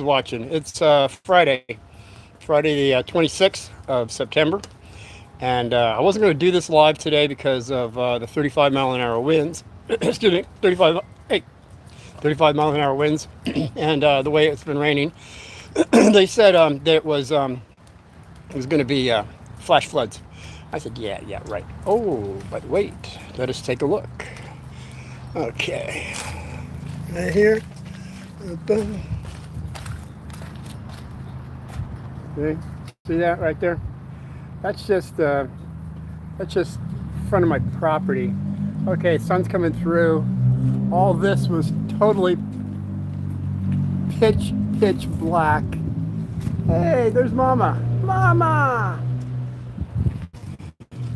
watching. It's Friday the 26th of September. And I wasn't going to do this live today because of the 35 mile an hour winds. Excuse me, 35 mile an hour winds. And the way it's been raining. They said that it was going to be flash floods. I said, yeah, right. Oh, but wait, let us take a look. Okay, right here. Boom. See that right there? That's just front of my property. Okay, sun's coming through. All this was totally pitch black. Hey, there's Mama. Mama!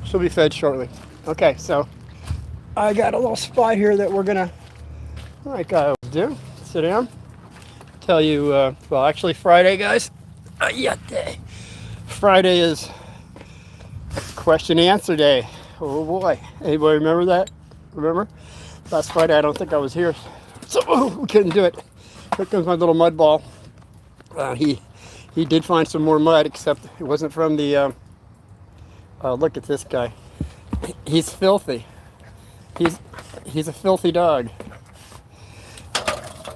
She'll be fed shortly. Okay, so I got a little spot here that we're gonna, like I always do, sit down. Tell you, well, actually Friday, guys. Yate. Friday is question and answer day. Oh boy. Anybody remember that? Remember? Last Friday, I don't think I was here. So we couldn't do it. Here comes my little mud ball. He did find some more mud, except it wasn't from the, look at this guy. He's filthy. He's a filthy dog.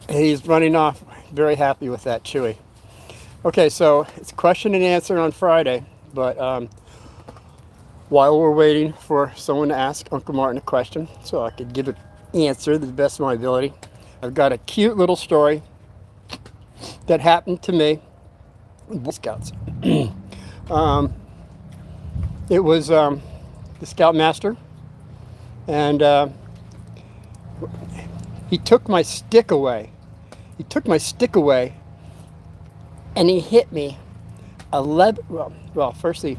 And he's running off. Very happy with that, Chewy. Okay, so it's question and answer on Friday, but while we're waiting for someone to ask Uncle Martin a question so I could give an answer to the best of my ability, I've got a cute little story that happened to me in Boy Scouts. It was the Scoutmaster, and he took my stick away. And he hit me 11. Well, firstly,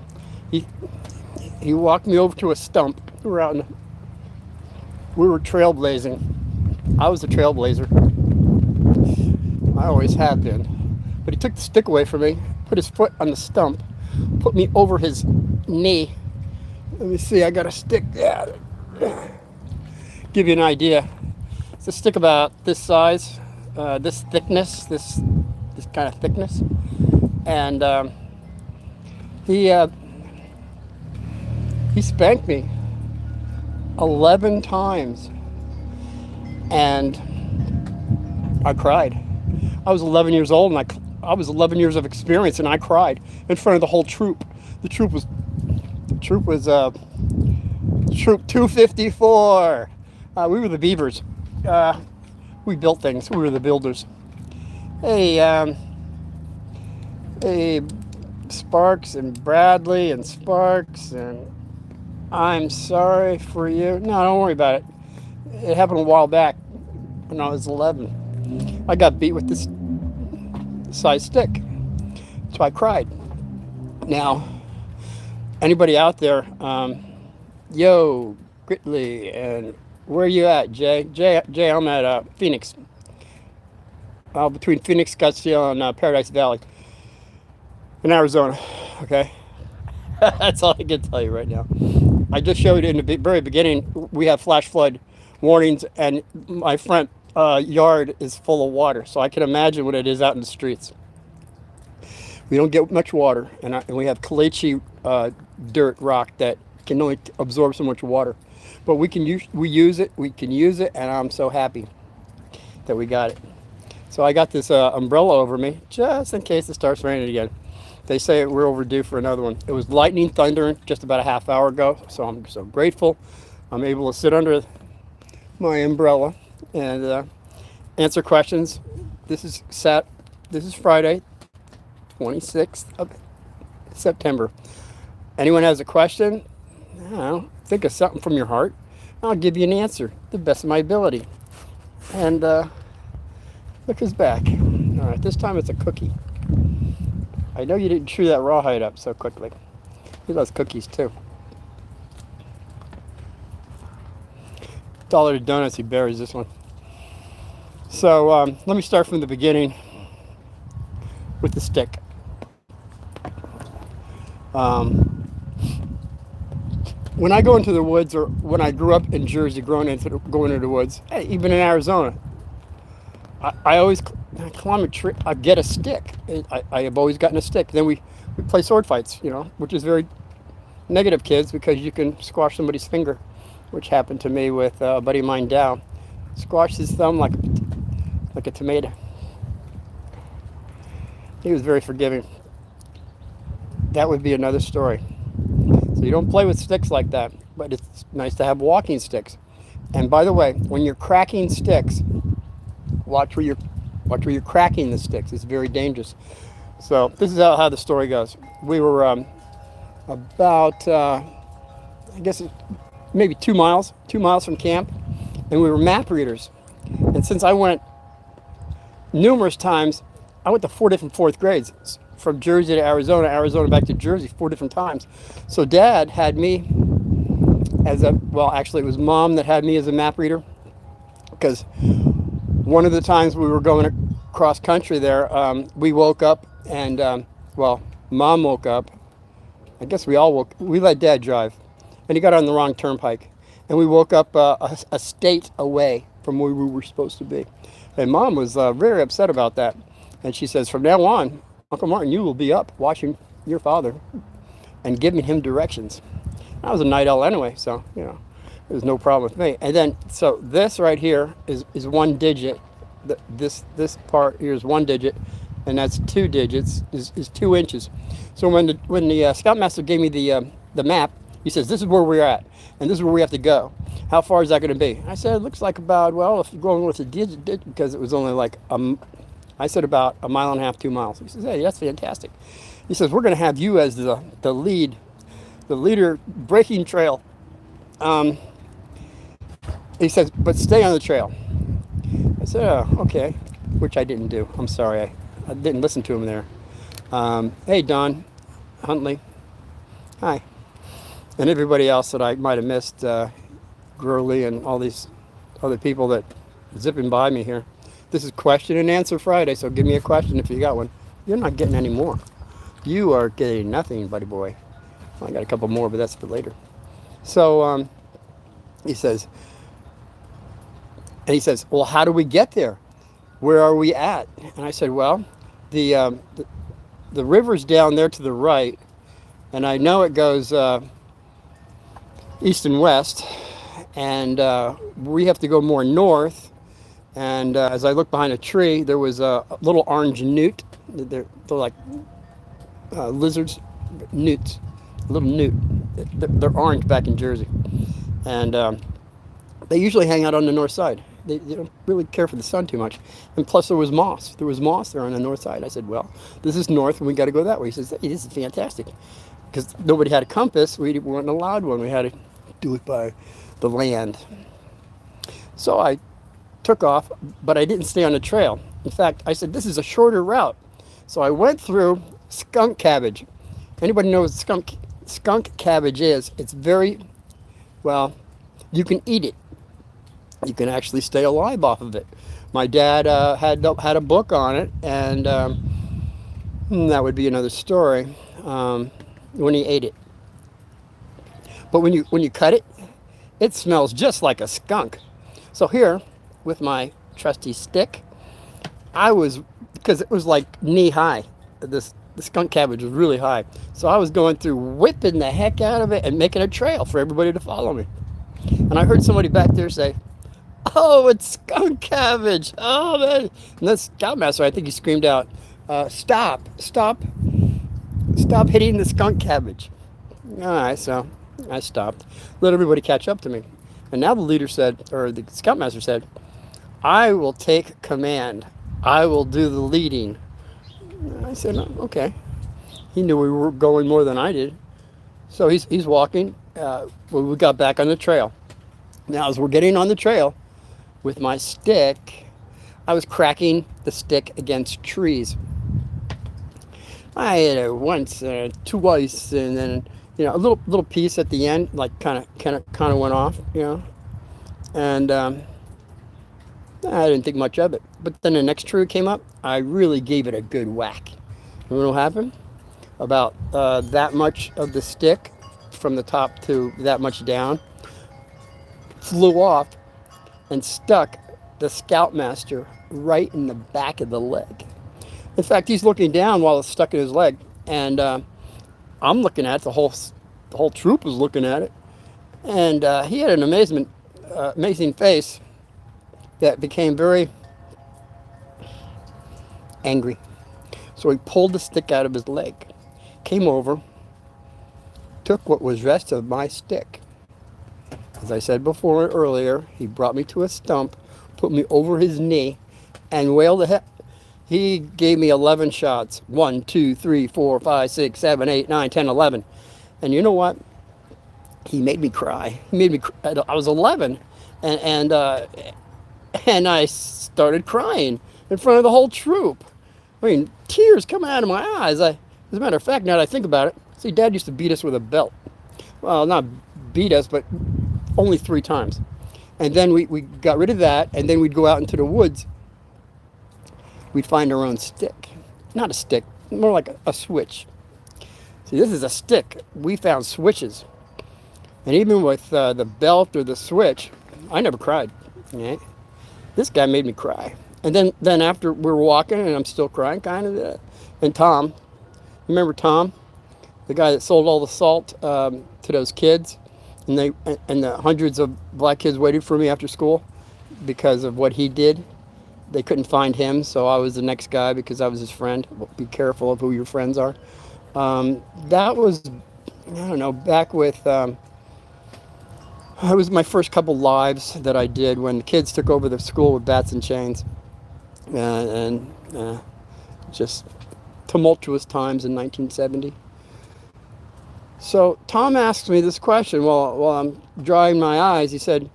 he walked me over to a stump. We were trailblazing. I was a trailblazer. I always have been. But he took the stick away from me, put his foot on the stump, put me over his knee. Let me see, I got a stick. Yeah. Give you an idea. It's a stick about this size, this thickness, this kind of thickness. And he spanked me 11 times. And I cried. I was 11 years old, and I was 11 years of experience, and I cried in front of the whole troop. The troop was Troop 254. We were the Beavers. We built things. We were the builders. Hey, Sparks and Bradley and Sparks, and I'm sorry for you. No, don't worry about it. It happened a while back when I was 11. I got beat with this size stick, so I cried. Now, anybody out there, yo, Gritly, and where are you at, Jay? Jay, I'm at Phoenix. Between Phoenix, Scottsdale, and Paradise Valley in Arizona. Okay, that's all I can tell you right now. I just showed you in the very beginning we have flash flood warnings, and my front yard is full of water, so I can imagine what it is out in the streets. We don't get much water, and we have caliche dirt rock that can only absorb so much water. But we can use it, and I'm so happy that we got it. So I got this umbrella over me just in case it starts raining again. They say we're overdue for another one. It was lightning thundering just about a half hour ago, so I'm so grateful. I'm able to sit under my umbrella and answer questions. This is Friday, 26th of September. Anyone has a question? I don't know, think of something from your heart. I'll give you an answer to the best of my ability. And look who's back. All right, this time it's a cookie. I know you didn't chew that rawhide up so quickly. He loves cookies too. $1 donuts, he buries this one. So let me start from the beginning with the stick. When I go into the woods, or when I grew up in Jersey, going into the woods, even in Arizona, I always I climb a tree. I get a stick. I have always gotten a stick. Then we play sword fights, which is very negative, kids, because you can squash somebody's finger, which happened to me with a buddy of mine, Dow. Squashed his thumb like a tomato. He was very forgiving. That would be another story. So you don't play with sticks like that, but it's nice to have walking sticks. And by the way, when you're cracking sticks, watch where you're cracking the sticks. It's very dangerous. So this is how the story goes. We were about, I guess, maybe 2 miles from camp, and we were map readers. And since I went numerous times, I went to 4 different fourth grades, from Jersey to Arizona, Arizona back to Jersey 4 different times. So Dad had me actually it was Mom that had me as a map reader, because one of the times we were going across country there, we woke up and, Mom woke up. I guess we let Dad drive, and he got on the wrong turnpike. And we woke up a state away from where we were supposed to be. And Mom was very upset about that. And she says, from now on, Uncle Martin, you will be up watching your father and giving him directions. I was a night owl anyway, so, there was no problem with me. And then, so this right here is 1 digit. This part here is 1 digit, and that's 2 digits, is 2 inches. So when the Scoutmaster gave me the map, he says, this is where we're at, and this is where we have to go. How far is that going to be? I said, it looks like about, if you're going with a digit, because it was only like, I said about 1.5 miles, 2 miles. He says, hey, that's fantastic. He says, we're going to have you as the leader breaking trail. He says, but stay on the trail. I said, oh, okay, which I didn't do. I'm sorry, I didn't listen to him there. Hey, Don Huntley. Hi. And everybody else that I might have missed, Gurley and all these other people that zipping by me here. This is question and answer Friday, so give me a question if you got one. You're not getting any more. You are getting nothing, buddy boy. I got a couple more, but that's for later. So he says, well, how do we get there? Where are we at? And I said, well, the river's down there to the right, and I know it goes east and west, and we have to go more north. And as I looked behind a tree, there was a little orange newt. They're like lizards, newts, a little newt. They're orange back in Jersey, and they usually hang out on the north side. They don't really care for the sun too much. And plus there was moss. There was moss there on the north side. I said, well, this is north and we got to go that way. He says, hey, this is fantastic. Because nobody had a compass. We weren't allowed one. We had to do it by the land. So I took off, but I didn't stay on the trail. In fact, I said, this is a shorter route. So I went through skunk cabbage. Anybody knows what skunk cabbage is? It's very, you can eat it. You can actually stay alive off of it. My dad had a book on it, and that would be another story when he ate it. But when you cut it, it smells just like a skunk. So here, with my trusty stick, because it was like knee high. The skunk cabbage was really high. So I was going through, whipping the heck out of it and making a trail for everybody to follow me. And I heard somebody back there say, oh, it's skunk cabbage. Oh, man. And the Scoutmaster, I think he screamed out, stop hitting the skunk cabbage. All right, so I stopped. Let everybody catch up to me. And now the leader said, or the Scoutmaster said, I will take command. I will do the leading. I said, oh, okay. He knew we were going more than I did. So he's walking. We got back on the trail. Now, as we're getting on the trail, with my stick, I was cracking the stick against trees. I hit it once, twice, and then a little piece at the end, like kind of went off, and I didn't think much of it. But then the next tree came up, I really gave it a good whack. You know what happened? About that much of the stick, from the top to that much down, flew off and stuck the Scoutmaster right in the back of the leg. In fact, he's looking down while it's stuck in his leg, and I'm looking at it. The whole troop was looking at it, and he had an amazing face that became very angry. So he pulled the stick out of his leg, came over, took what was rest of my stick. As I said before earlier, he brought me to a stump, put me over his knee, and wailed ahead. He gave me 11 shots. 1, 2, 3, 4, 5, 6, 7, 8, 9, 10, 11. And you know what? He made me cry. He made me cry. I was 11, and I started crying in front of the whole troop. I mean, tears coming out of my eyes. As a matter of fact, now that I think about it, see, Dad used to beat us with a belt. Well, not beat us, but only 3 times. And then we got rid of that, and then we'd go out into the woods. We'd find our own stick. Not a stick, more like a switch. See, this is a stick. We found switches. And even with the belt or the switch, I never cried. Okay? This guy made me cry. And then after we were walking, and I'm still crying, kind of. And Tom, you remember Tom? The guy that sold all the salt to those kids? And the hundreds of black kids waited for me after school because of what he did. They couldn't find him, so I was the next guy because I was his friend. Be careful of who your friends are. That was, I don't know, back with, it was my first couple lives that I did when the kids took over the school with bats and chains. And just tumultuous times in 1970. So Tom asked me this question while I'm drying my eyes. He said,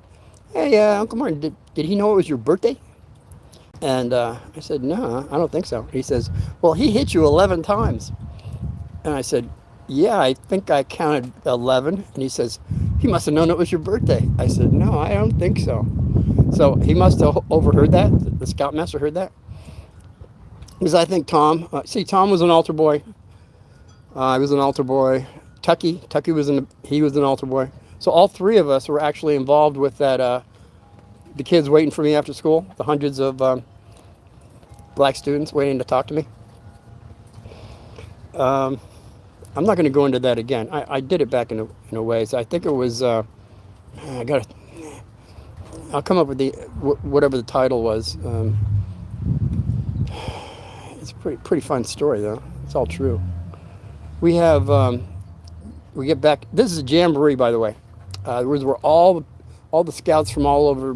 "Hey, Uncle Martin, did he know it was your birthday?" And I said, "No, I don't think so." He says, "Well, he hit you 11 times." And I said, "Yeah, I think I counted 11. And he says, "He must have known it was your birthday." I said, "No, I don't think so." So he must have overheard that. The scoutmaster heard that. Because I think Tom was an altar boy. I was an altar boy. Tucky was he was an altar boy. So all 3 of us were actually involved with that. The kids waiting for me after school. The hundreds of black students waiting to talk to me. I'm not going to go into that again. I did it back in a way. So I think it was. I'll come up with whatever the title was. It's a pretty fun story though. It's all true. We have. We get back. This is a jamboree, by the way. Where all the scouts from all over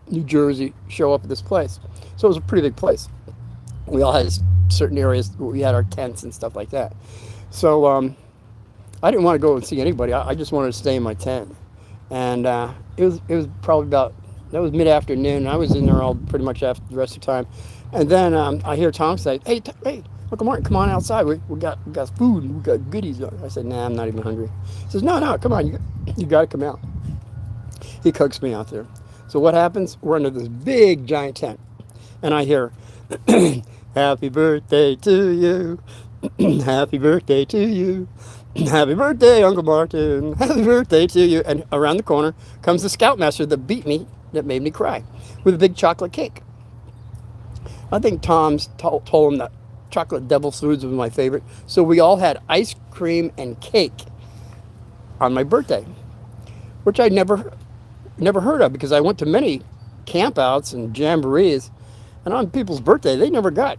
New Jersey show up at this place. So it was a pretty big place. We all had certain areas where we had our tents and stuff like that. So I didn't want to go and see anybody. I just wanted to stay in my tent. And it was probably that was mid-afternoon. I was in there all pretty much after the rest of the time. And then I hear Tom say, hey, Uncle Martin, come on outside. We got food and we got goodies. I said, nah, I'm not even hungry. He says, no, come on. You got to come out. He cooks me out there. So what happens? We're under this big giant tent. And I hear, happy birthday to you. Happy birthday to you. Happy birthday, Uncle Martin. Happy birthday to you. And around the corner comes the scoutmaster that beat me, that made me cry, with a big chocolate cake. I think Tom's told him that chocolate devil's foods was my favorite. So we all had ice cream and cake on my birthday, which I never heard of because I went to many campouts and jamborees, and on people's birthday, they never got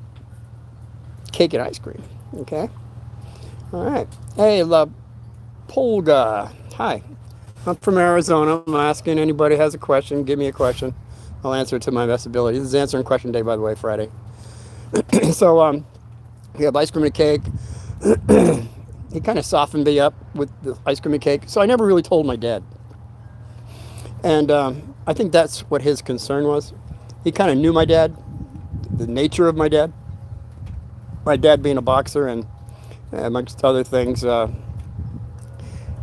cake and ice cream. Okay? All right. Hey, La Polga. Hi. I'm from Arizona. I'm asking anybody has a question, give me a question. I'll answer it to my best ability. This is answering question day, by the way, Friday. So we have ice cream and cake. He kind of softened me up with the ice cream and cake. So I never really told my dad. And I think that's what his concern was. He kind of knew my dad, the nature of my dad. My dad being a boxer and amongst other things,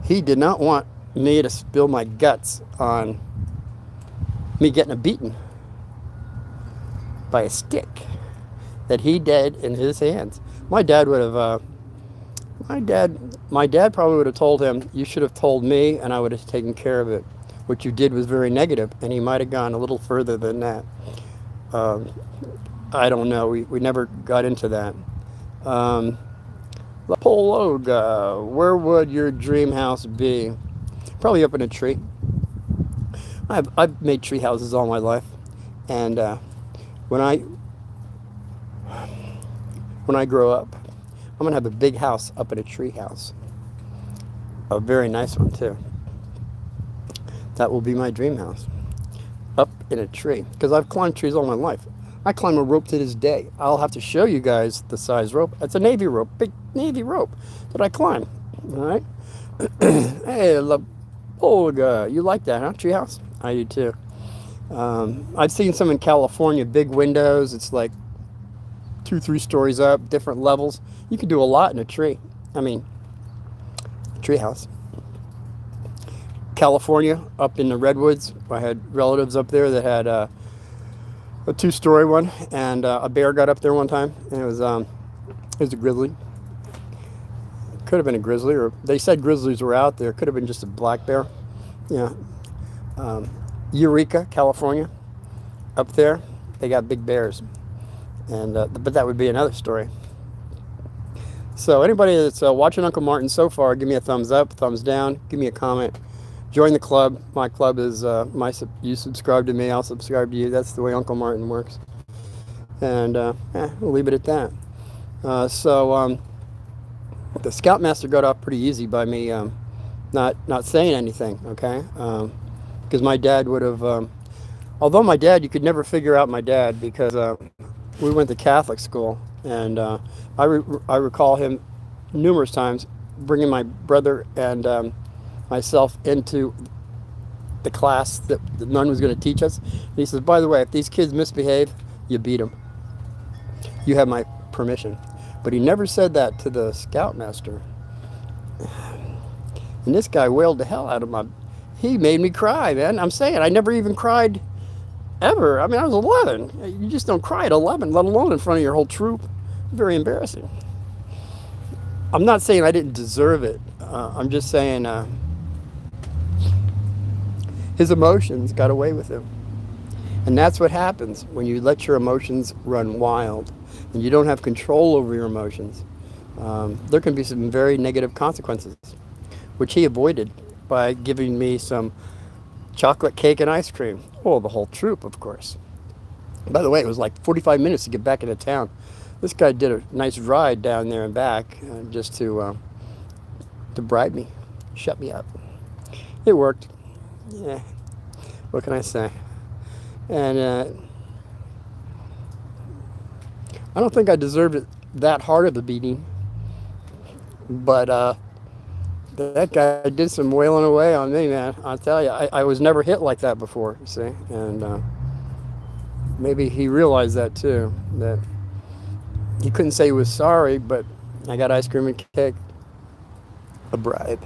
he did not want me to spill my guts on me getting a beating by a stick that he did in his hands. My dad would have, my dad probably would have told him, you should have told me and I would have taken care of it. What you did was very negative, and he might have gone a little further than that. Um, I don't know. We never got into that. Um, La Pologa, where would your dream house be? Probably up in a tree. I've made tree houses all my life, and when I when I grow up, I'm gonna have a big house up in a tree house, a very nice one too. That will be my dream house, up in a tree, because I've climbed trees all my life. I climb a rope to this day. I'll have to show you guys the size rope. It's a Navy rope, big Navy rope that I climb. All right. Hey, La Polga, you like that, huh? Treehouse? I do too. I've seen some in California, big windows. It's like 2, 3 stories up, different levels. You can do a lot in a tree. I mean, treehouse. California, up in the redwoods. I had relatives up there that had a 2-story one, and a bear got up there one time, and it was a grizzly. Could have been a grizzly, or they said grizzlies were out there. Could have been just a black bear. Yeah. Um, Eureka, California, up there, they got big bears, and but that would be another story. So anybody that's watching Uncle Martin so far, give me a thumbs up, thumbs down, give me a comment. Join the club. My club is you subscribe to me, I'll subscribe to you. That's the way Uncle Martin works. And we'll leave it at that. So the Scoutmaster got off pretty easy by me not saying anything, okay? Because my dad would have, although my dad, you could never figure out my dad because we went to Catholic school, and I recall him numerous times bringing my brother and myself into the class that the nun was going to teach us. And he says, by the way, if these kids misbehave, you beat them. You have my permission. But he never said that to the Scoutmaster. And this guy wailed the hell out of my... He made me cry, man. I'm saying, I never even cried ever. I mean, I was 11. You just don't cry at 11, let alone in front of your whole troop. Very embarrassing. I'm not saying I didn't deserve it. I'm just saying his emotions got away with him. And that's what happens when you let your emotions run wild and you don't have control over your emotions. There can be some very negative consequences, which he avoided by giving me some chocolate cake and ice cream. Well, the whole troop, of course. By the way, it was like 45 minutes to get back into town. This guy did a nice ride down there and back just to bribe me, shut me up. It worked. Yeah, what can I say? And I don't think I deserved it that hard of a beating, but that guy did some wailing away on me, man. I'll tell you, I was never hit like that before, you see, and maybe he realized that too, that he couldn't say he was sorry, but I got ice cream and cake, a bribe.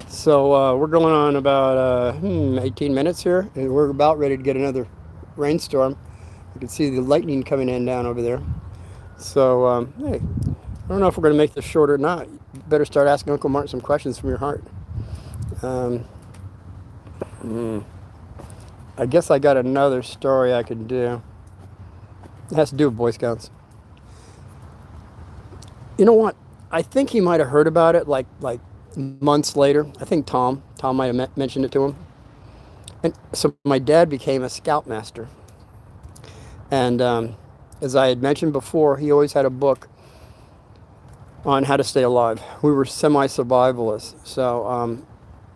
So we're going on about 18 minutes here, and we're about ready to get another rainstorm. You can see the lightning coming in down over there. So, hey, I don't know if we're going to make this short or not. You better start asking Uncle Martin some questions from your heart. I guess I got another story I could do. It has to do with Boy Scouts. You know what? I think he might have heard about it like months later. I think Tom might have mentioned it to him. And so my dad became a Scoutmaster. And as I had mentioned before, he always had a book on how to stay alive. We were semi-survivalists. So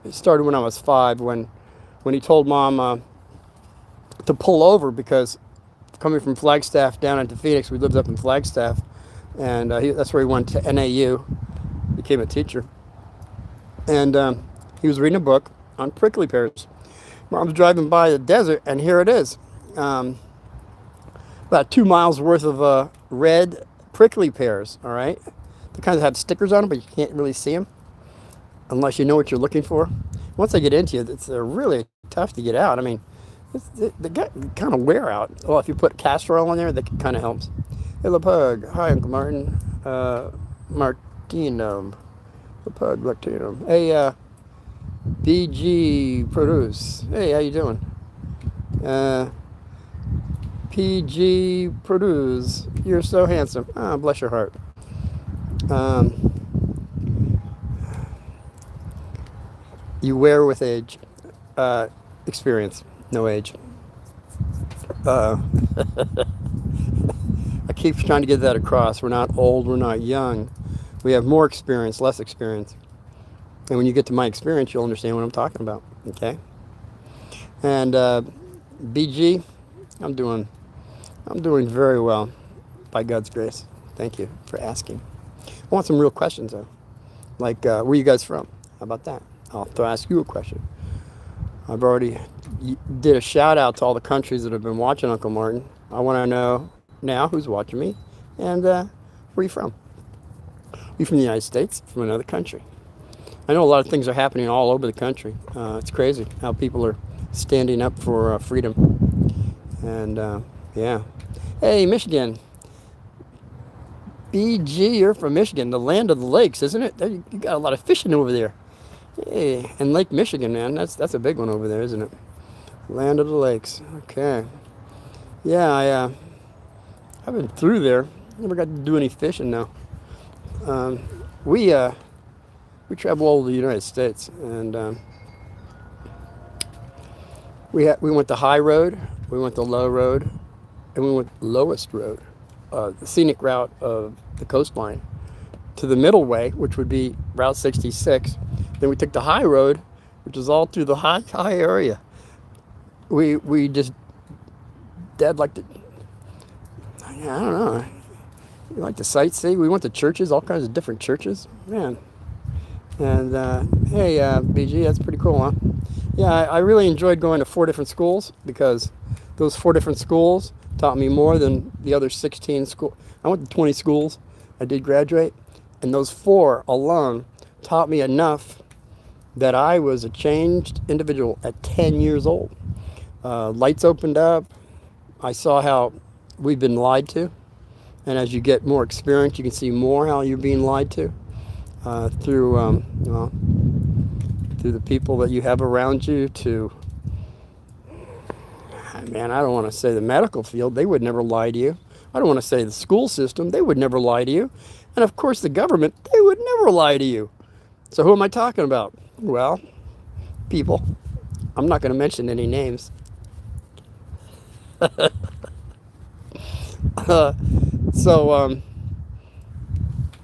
it started when I was 5, when he told Mom to pull over, because coming from Flagstaff down into Phoenix, we lived up in Flagstaff, and that's where he went to NAU, became a teacher. And he was reading a book on prickly pears. Mom's driving by the desert, and here it is. About 2 miles worth of red prickly pears, all right? They kind of have stickers on them, but you can't really see them unless you know what you're looking for. Once they get into you, they're really tough to get out. I mean, they kind of wear out. Well, if you put castor oil in there, that kind of helps. Hey, La Pug. Hi, Uncle Martin. Martino. La Pug, Martino. Hey, BG Produce. Hey, how you doing? PG Produce. You're so handsome. Ah, bless your heart. You wear with age. Experience, no age. Uh, I keep trying to get that across. We're not old, we're not young. We have more experience, less experience. And when you get to my experience, you'll understand what I'm talking about. Okay? And BG, I'm doing very well by God's grace. Thank you for asking. I want some real questions though. Like, where are you guys from? How about that? I'll ask you a question. I've already did a shout out to all the countries that have been watching Uncle Martin. I want to know now who's watching me and where are you from? Are you from the United States? From another country? I know a lot of things are happening all over the country. It's crazy how people are standing up for freedom. And yeah. Hey, Michigan. BG, you're from Michigan, the land of the lakes, isn't it? You got a lot of fishing over there. Hey, and Lake Michigan, man, that's a big one over there, isn't it? Land of the lakes. Okay. Yeah, I've been through there. Never got to do any fishing though. We travel all over the United States, and we went the high road, we went the low road, and we went lowest road, the scenic route of the coastline, to the middle way, which would be Route 66. Then we took the high road, which is all through the high area. We just, Dad liked to, I don't know, we like to sightsee. We went to churches, all kinds of different churches, man. And hey, BG, that's pretty cool, huh? Yeah, I really enjoyed going to 4 different schools because those 4 different schools taught me more than the other 16 schools. I went to 20 schools. I did graduate, and those 4 alone taught me enough that I was a changed individual at 10 years old. Lights opened up. I saw how we've been lied to, and as you get more experience, you can see more how you're being lied to through through the people that you have around you. To, man, I don't want to say the medical field, they would never lie to you. I don't want to say the school system, they would never lie to you. And of course the government, they would never lie to you. So who am I talking about? Well, people. I'm not going to mention any names.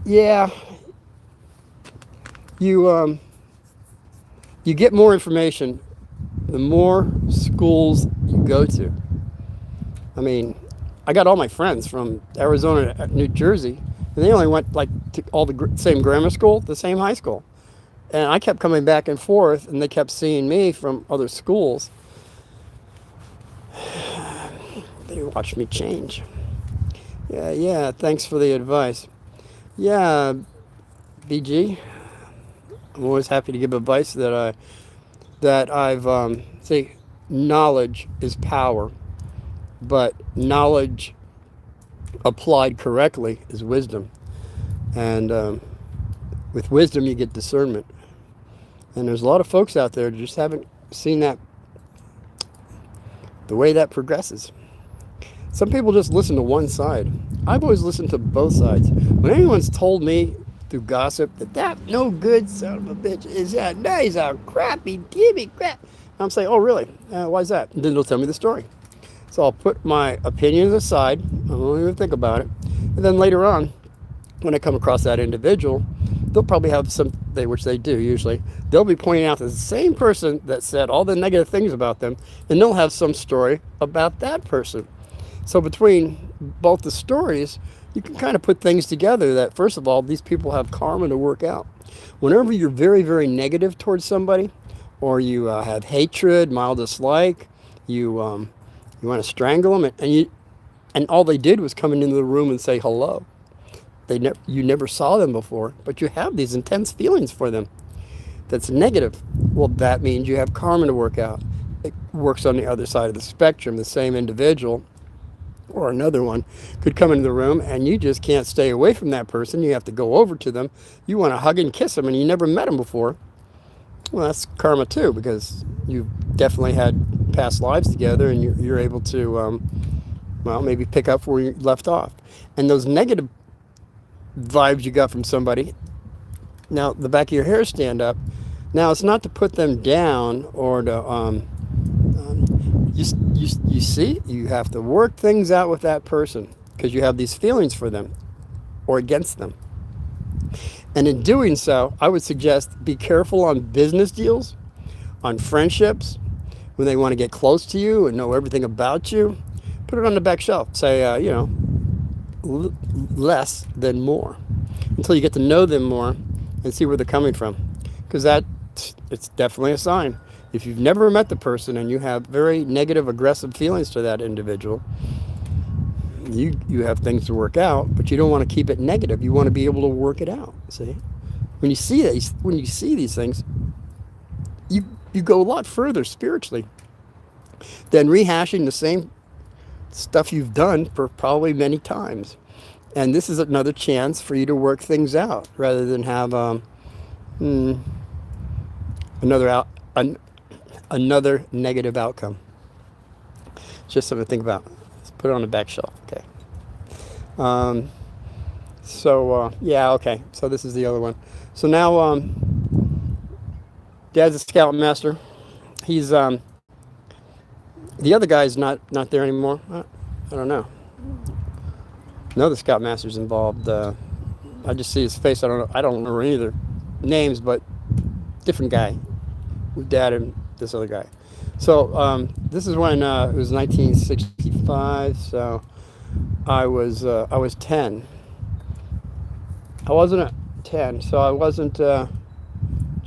Yeah, you get more information the more schools you go to. I mean, I got all my friends from Arizona, New Jersey, and they only went like to all the same grammar school, the same high school. And I kept coming back and forth, and they kept seeing me from other schools. They watched me change. Yeah, thanks for the advice. Yeah, BG, I'm always happy to give advice that I've say knowledge is power, but knowledge applied correctly is wisdom. And with wisdom you get discernment. And there's a lot of folks out there that just haven't seen that, the way that progresses. Some people just listen to one side. I've always listened to both sides. When anyone's told me through gossip that no good son of a bitch is that, no, he's a crappy, gimme crap, I'm saying, oh really? Why is that? And then they'll tell me the story. So I'll put my opinions aside. I won't even think about it. And then later on, when I come across that individual, they'll probably have which they do usually, they'll be pointing out the same person that said all the negative things about them, and they'll have some story about that person. So between both the stories, you can kind of put things together that, first of all, these people have karma to work out. Whenever you're very, very negative towards somebody, or you have hatred, mild dislike, you want to strangle them, and all they did was come into the room and say hello. You never saw them before, but you have these intense feelings for them. That's negative. Well, that means you have karma to work out. It works on the other side of the spectrum. The same individual or another one could come into the room and you just can't stay away from that person. You have to go over to them. You want to hug and kiss them and you never met them before. Well, that's karma too, because you've definitely had past lives together and you're able to Well, maybe pick up where you left off. And those negative vibes you got from somebody, now the back of your hair stand up. Now it's not to put them down or to you see, you have to work things out with that person because you have these feelings for them or against them. And in doing so, I would suggest be careful on business deals, on friendships, when they want to get close to you and know everything about you. Put it on the back shelf. Say, less than more until you get to know them more and see where they're coming from. Because it's definitely a sign. If you've never met the person and you have very negative, aggressive feelings to that individual, you have things to work out, but you don't want to keep it negative. You want to be able to work it out. See, when you see these things, you go a lot further spiritually than rehashing the same stuff you've done for probably many times. And this is another chance for you to work things out rather than have another negative outcome. It's just something to think about. Let's put it on the back shelf. Okay. Yeah, okay. So this is the other one. So now, Dad's a scoutmaster. He's the other guy's not there anymore. I don't know. No, the scoutmaster's involved. I just see his face. I don't remember any of their names, but different guy with Dad and this other guy. So this is when it was 1965. So I was 10. I wasn't 10, so I wasn't. I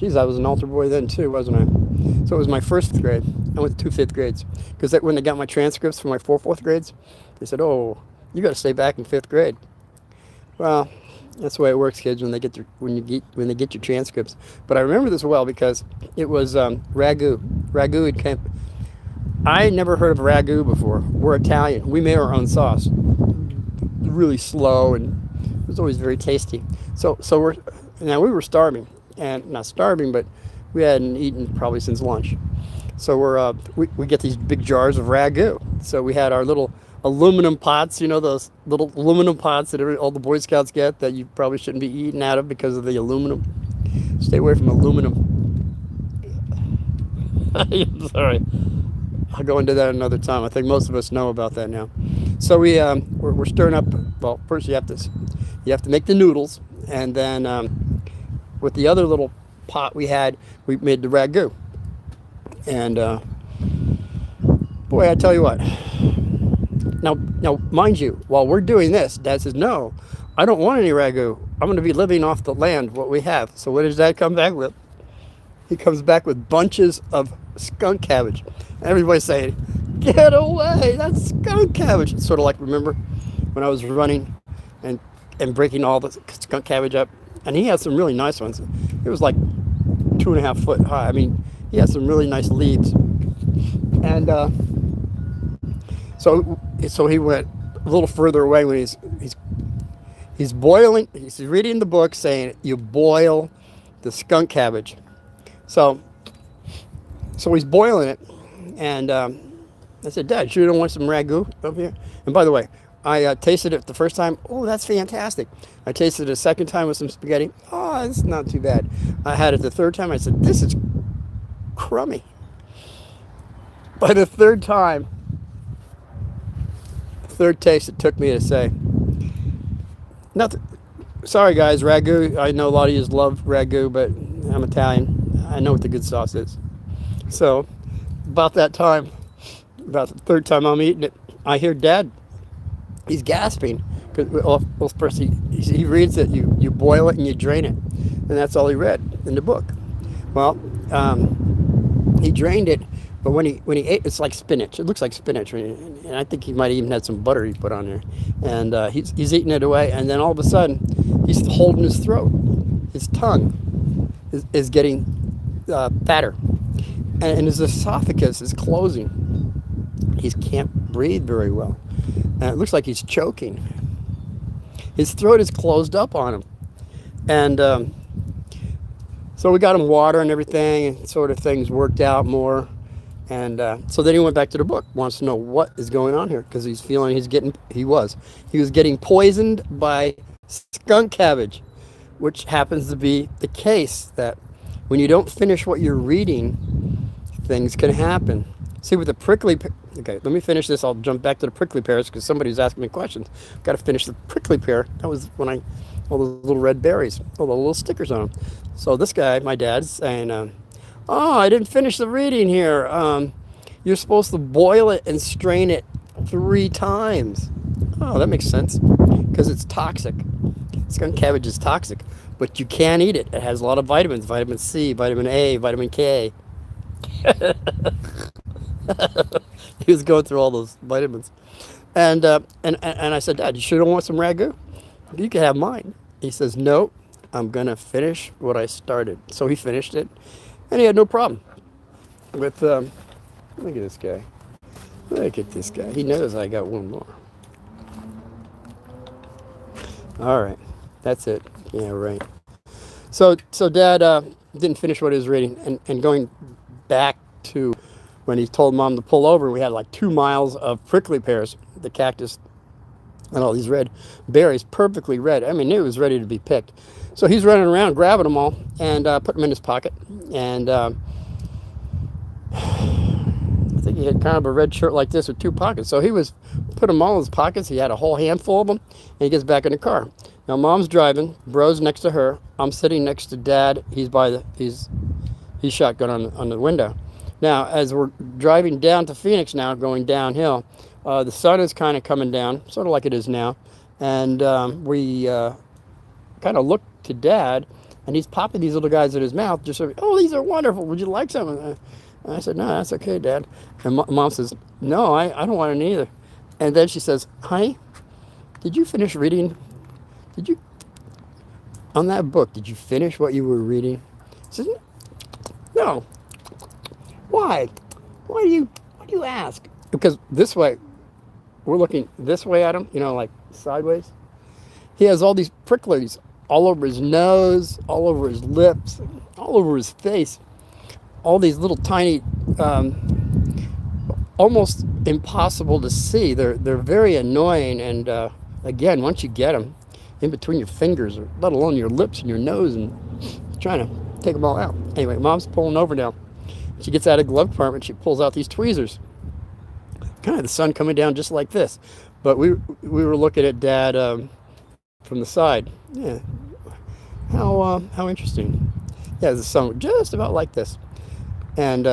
was an altar boy then too, wasn't I? So it was my first grade. I went to 2 fifth grades because when they got my transcripts for my 4th grades, they said, "Oh, you got to stay back in 5th grade." Well, that's the way it works, kids. When they get your transcripts. But I remember this well because it was ragu. Ragu had came. I never heard of ragu before. We're Italian. We made our own sauce. Really slow, and it was always very tasty. So we were starving, and not starving, but we hadn't eaten probably since lunch. So we get these big jars of ragu. So we had our little aluminum pots, those little aluminum pots that all the Boy Scouts get that you probably shouldn't be eating out of because of the aluminum. Stay away from aluminum. I'm sorry. I'll go into that another time. I think most of us know about that now. So we're stirring up. Well, first you have to make the noodles, and then with the other little pot we made the ragu. And boy, I tell you what. Now, mind you, while we're doing this, Dad says, "No, I don't want any ragu. I'm going to be living off the land, what we have." So what does Dad come back with? He comes back with bunches of skunk cabbage. And everybody's saying, "Get away, that's skunk cabbage." It's sort of like, remember when I was running and breaking all the skunk cabbage up? And he had some really nice ones. It was like 2.5 foot high. I mean, he had some really nice leaves. And so he went a little further away when he's boiling. He's reading the book saying you boil the skunk cabbage. So he's boiling it, and I said, "Dad, you don't want some ragu up here?" And by the way, I tasted it the first time. Oh, that's fantastic. I tasted it a second time with some spaghetti. Oh, it's not too bad. I had it the third time. I said, "This is crummy." By the third time, third taste, it took me to say, nothing. Sorry guys, ragu. I know a lot of you love ragu, but I'm Italian. I know what the good sauce is. So about that time, about the third time I'm eating it, I hear Dad. He's gasping because first he reads it. You boil it and you drain it, and that's all he read in the book. Well, he drained it. But when he ate, it's like spinach. It looks like spinach, and I think he might have even had some butter he put on there. And he's eating it away, and then all of a sudden, he's holding his throat. His tongue is getting fatter, and his esophagus is closing. He can't breathe very well, and it looks like he's choking. His throat is closed up on him, and so we got him water and everything, and sort of things worked out more. And so then he went back to the book, wants to know what is going on here because he's feeling he was getting poisoned by skunk cabbage, which happens to be the case that when you don't finish what you're reading, things can happen. See, with the prickly, okay, let me finish this. I'll jump back to the prickly pears because somebody was asking me questions. Got to finish the prickly pear. That was when all those little red berries, all the little stickers on them. So this guy, my dad's saying, oh, I didn't finish the reading here. You're supposed to boil it and strain it 3 times. Oh, that makes sense because it's toxic. Skunk cabbage is toxic, but you can eat it. It has a lot of vitamins, vitamin C, vitamin A, vitamin K. He was going through all those vitamins. And I said, Dad, you sure don't want some ragu? You can have mine. He says, no, I'm going to finish what I started. So he finished it, and he had no problem with, look at this guy. Look at this guy. He knows I got one more. All right. That's it. Yeah, right. So Dad didn't finish what he was reading. And going back to when he told Mom to pull over, we had like 2 miles of prickly pears, the cactus, and all these red berries, perfectly red. I mean, it was ready to be picked. So he's running around grabbing them all and putting them in his pocket. And I think he had kind of a red shirt like this with 2 pockets. So he was put them all in his pockets. He had a whole handful of them, and he gets back in the car. Now Mom's driving, Bro's next to her. I'm sitting next to Dad. He's shotgun on the window. Now, as we're driving down to Phoenix now, going downhill, the sun is kind of coming down, sort of like it is now, and we kind of look to Dad, and he's popping these little guys in his mouth, just so, oh, these are wonderful. Would you like some? And I said, no, that's okay, Dad. And Mom says, no, I don't want any either. And then she says, honey, did you finish reading? On that book, did you finish what you were reading? I said, no. Why? Why do you ask? Because this way, we're looking this way at him, like sideways. He has all these pricklies all over his nose, all over his lips, all over his face. All these little tiny, almost impossible to see. They're very annoying. And again, once you get them in between your fingers, or let alone your lips and your nose, and trying to take them all out. Anyway, Mom's pulling over now. She gets out of the glove compartment. She pulls out these tweezers. Kind of the sun coming down just like this. But we were looking at Dad from the side. Yeah. How interesting. Yeah, the sun just about like this. And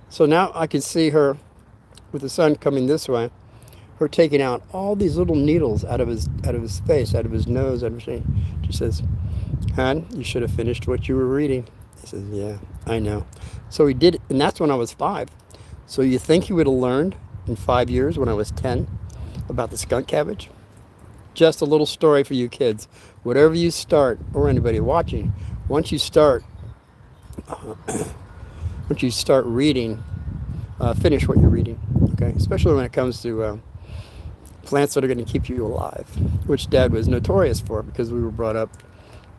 so now I can see her with the sun coming this way. Her taking out all these little needles out of his face, out of his nose, everything. She says, "Hon, you should have finished what you were reading." He says, "Yeah, I know." So he did, and that's when I was 5. So you think he would have learned in 5 years when I was 10 about the skunk cabbage? Just a little story for you kids. Whatever you start, or anybody watching, once you start reading, finish what you're reading. Okay, especially when it comes to plants that are going to keep you alive, which Dad was notorious for because we were brought up,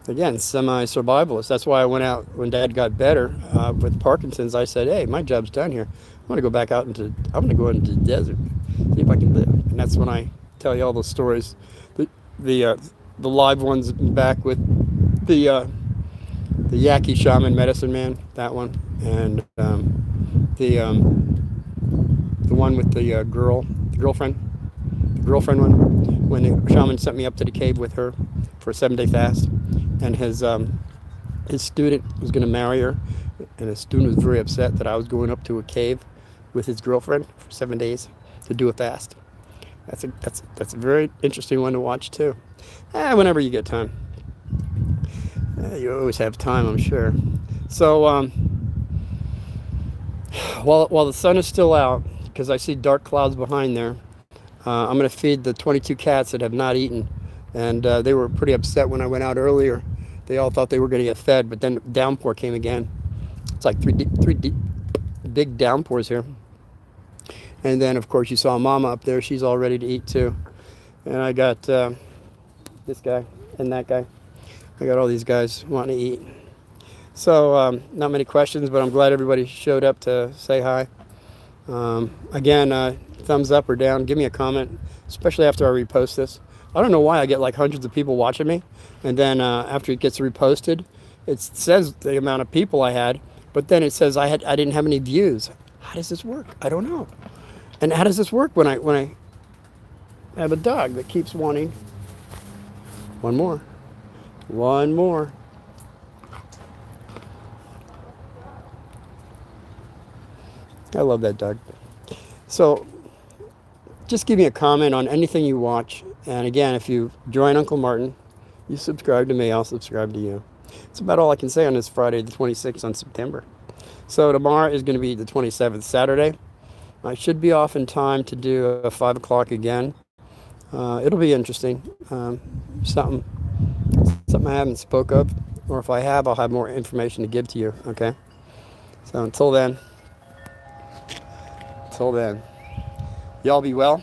again, semi-survivalists. That's why I went out when Dad got better with Parkinson's. I said, hey, my job's done here. I'm going to go back out I'm going to go into the desert, see if I can live. And that's when I tell you all those stories. The live ones back with the Yaqui shaman medicine man, that one, and the one with the girlfriend one, when the shaman sent me up to the cave with her for a 7-day fast, and his student was going to marry her, and his student was very upset that I was going up to a cave with his girlfriend for 7 days to do a fast. That's a very interesting one to watch too. Whenever you get time. You always have time, I'm sure. So while the sun is still out, because I see dark clouds behind there, I'm going to feed the 22 cats that have not eaten. And they were pretty upset when I went out earlier. They all thought they were going to get fed, but then downpour came again. It's like three big downpours here. And then, of course, you saw Mama up there. She's all ready to eat, too. And I got this guy and that guy. I got all these guys wanting to eat. So, not many questions, but I'm glad everybody showed up to say hi. Again, thumbs up or down. Give me a comment, especially after I repost this. I don't know why I get like hundreds of people watching me, and then after it gets reposted, it says the amount of people I had, but then it says I didn't have any views. How does this work? I don't know. And how does this work when I have a dog that keeps wanting one more, one more? I love that dog. So just give me a comment on anything you watch. And again, if you join Uncle Martin, you subscribe to me, I'll subscribe to you. It's about all I can say on this Friday, the 26th on September. So tomorrow is going to be the 27th, Saturday. I should be off in time to do a 5 o'clock again. It'll be interesting. Something I haven't spoke of, or if I have, I'll have more information to give to you. Okay. So until then, y'all be well.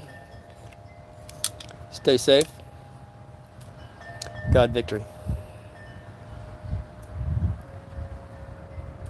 Stay safe. God victory.